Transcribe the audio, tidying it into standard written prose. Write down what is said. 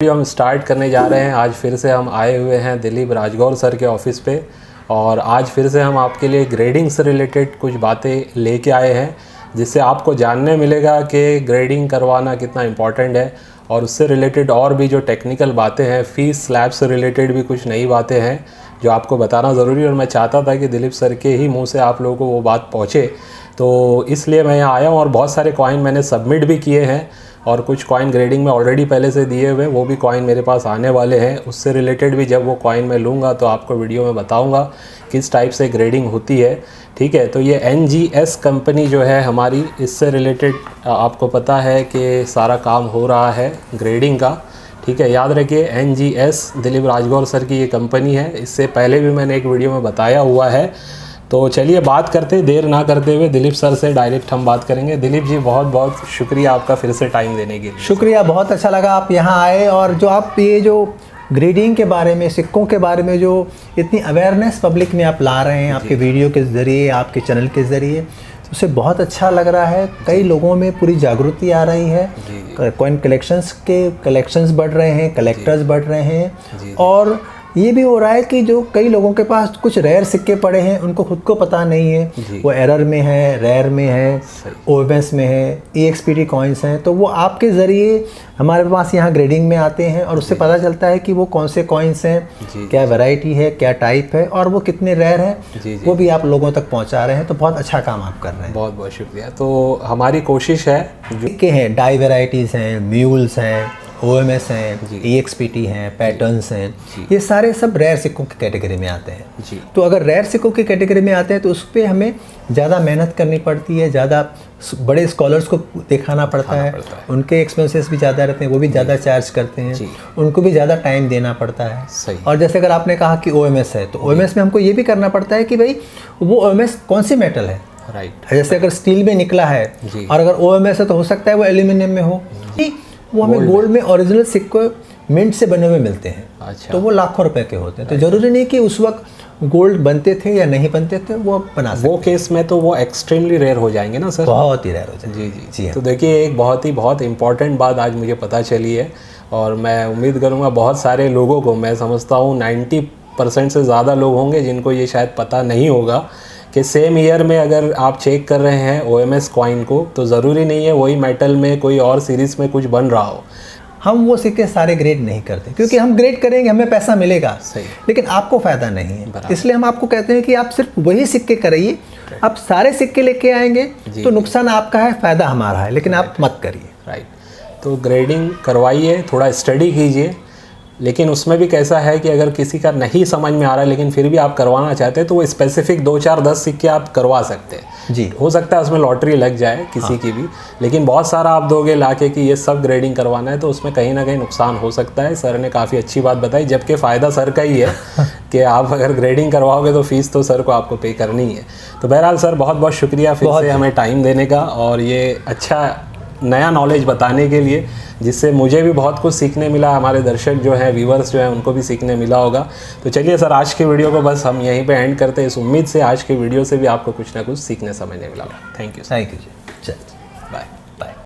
Video हम start करने जा रहे हैं। आज फिर से हम आए हुए हैं दिलीप राजगौर सर के ऑफिस पे और आज फिर से हम आपके लिए ग्रेडिंग से रिलेटेड कुछ बातें लेके आए हैं जिससे आपको जानने मिलेगा कि ग्रेडिंग करवाना कितना इम्पॉर्टेंट है और उससे रिलेटेड और भी जो टेक्निकल बातें हैं, फ़ीस स्लैब से रिलेटेड भी कुछ नई बातें हैं जो आपको बताना ज़रूरी है और मैं चाहता था कि दिलीप सर के ही मुँह से आप लोगों को वो बात पहुँचे, तो इसलिए मैं यहाँ आया हूँ। और बहुत सारे कॉइन मैंने सबमिट भी किए हैं और कुछ कॉइन ग्रेडिंग में ऑलरेडी पहले से दिए हुए, वो भी कॉइन मेरे पास आने वाले हैं। उससे रिलेटेड भी जब वो कॉइन मैं लूँगा तो आपको वीडियो में बताऊँगा किस टाइप से ग्रेडिंग होती है। ठीक है, तो ये NGS कंपनी जो है हमारी, इससे रिलेटेड आपको पता है कि सारा काम हो रहा है ग्रेडिंग का। ठीक है, याद रखिए NGS दिलीप राजगौर सर की ये कंपनी है। इससे पहले भी मैंने एक वीडियो में बताया हुआ है। तो चलिए बात करते, देर ना करते हुए दिलीप सर से डायरेक्ट हम बात करेंगे। दिलीप जी, बहुत बहुत शुक्रिया आपका फिर से टाइम देने के लिए। शुक्रिया, बहुत अच्छा लगा आप यहाँ आए और जो आप ये जो ग्रेडिंग के बारे में, सिक्कों के बारे में जो इतनी अवेयरनेस पब्लिक में आप ला रहे हैं आपके वीडियो के ज़रिए, आपके चैनल के ज़रिए, उससे बहुत अच्छा लग रहा है। कई लोगों में पूरी जागृति आ रही है। कॉइन कलेक्शंस बढ़ रहे हैं, कलेक्टर्स बढ़ रहे हैं और ये भी हो रहा है कि जो कई लोगों के पास कुछ रेयर सिक्के पड़े हैं, उनको खुद को पता नहीं है, वो एरर में है, रेयर में है, OMS में है, EXPT कॉइन्स हैं, तो वो आपके ज़रिए हमारे पास यहाँ ग्रेडिंग में आते हैं और उससे पता चलता है कि वो कौन से कॉइन्स हैं, क्या वैरायटी है, क्या टाइप है और वो कितने रेयर हैं, वो भी आप लोगों तक पहुँचा रहे हैं। तो बहुत अच्छा काम आप कर रहे हैं, बहुत बहुत शुक्रिया। तो हमारी कोशिश है, सिक्के हैं, डाई वेराइटीज़ हैं, म्यूल्स हैं, OMS हैं, EXPT हैं, पैटर्न्स हैं, ये सारे सब रेयर सिक्कों की कैटेगरी में आते हैं। तो अगर रेयर सिक्कों की कैटेगरी में आते हैं तो उस पर हमें ज़्यादा मेहनत करनी पड़ती है, ज़्यादा बड़े स्कॉलर्स को दिखाना पड़ता है, उनके एक्सपेंसेस भी ज़्यादा रहते हैं, वो भी ज़्यादा चार्ज करते हैं, उनको भी ज़्यादा टाइम देना पड़ता है। और जैसे अगर आपने कहा कि OMS है, तो OMS में हमको ये भी करना पड़ता है कि भाई वो OMS कौन सी मेटल है। जैसे अगर स्टील में निकला है और अगर OMS है तो हो सकता है वो एल्यूमिनियम में हो, वो हमें गोल्ड में ओरिजिनल सिक्के मिंट से बने हुए मिलते हैं। तो वो लाखों रुपए के होते हैं। तो ज़रूरी नहीं कि उस वक्त गोल्ड बनते थे या नहीं बनते थे, वो बना सकते। वो केस में तो वो एक्सट्रीमली रेयर हो जाएंगे ना सर? बहुत ही रेयर हो जाएंगे। जी। तो देखिए, एक बहुत इंपॉर्टेंट बात आज मुझे पता चली है और मैं उम्मीद करूँगा बहुत सारे लोगों को, मैं समझता हूँ 90% से ज़्यादा लोग होंगे जिनको ये शायद पता नहीं होगा कि सेम ईयर में अगर आप चेक कर रहे हैं OMS कॉइन को, तो ज़रूरी नहीं है वही मेटल में कोई और सीरीज़ में कुछ बन रहा हो। हम वो सिक्के सारे ग्रेड नहीं करते क्योंकि हम ग्रेड करेंगे हमें पैसा मिलेगा, लेकिन आपको फ़ायदा नहीं है। इसलिए हम आपको कहते हैं कि आप सिर्फ वही सिक्के कराइए। आप सारे सिक्के लेके आएंगे तो नुकसान आपका है, फ़ायदा हमारा है, लेकिन आप मत करिए। राइट, तो ग्रेडिंग करवाइए, थोड़ा स्टडी कीजिए, लेकिन उसमें भी कैसा है कि अगर किसी का नहीं समझ में आ रहा है लेकिन फिर भी आप करवाना चाहते हैं तो वो स्पेसिफिक 2, 4, 10 सिक्के आप करवा सकते हैं। जी, हो सकता है उसमें लॉटरी लग जाए किसी की भी, लेकिन बहुत सारा आप दोगे लाके कि ये सब ग्रेडिंग करवाना है तो उसमें कहीं ना कहीं नुकसान हो सकता है। सर ने काफ़ी अच्छी बात बताई, जबकि फ़ायदा सर का ही है कि आप अगर ग्रेडिंग करवाओगे तो फीस तो सर को आपको पे करनी है। तो बहरहाल सर, बहुत बहुत शुक्रिया फिर से हमें टाइम देने का और ये अच्छा नया नॉलेज बताने के लिए, जिससे मुझे भी बहुत कुछ सीखने मिला, हमारे दर्शक जो हैं, व्यूवर्स जो हैं, उनको भी सीखने मिला होगा। तो चलिए सर, आज के वीडियो को बस हम यहीं पे एंड करते हैं, इस उम्मीद से आज के वीडियो से भी आपको कुछ ना कुछ सीखने समझने मिला होगा। Thank you. Thank you ji.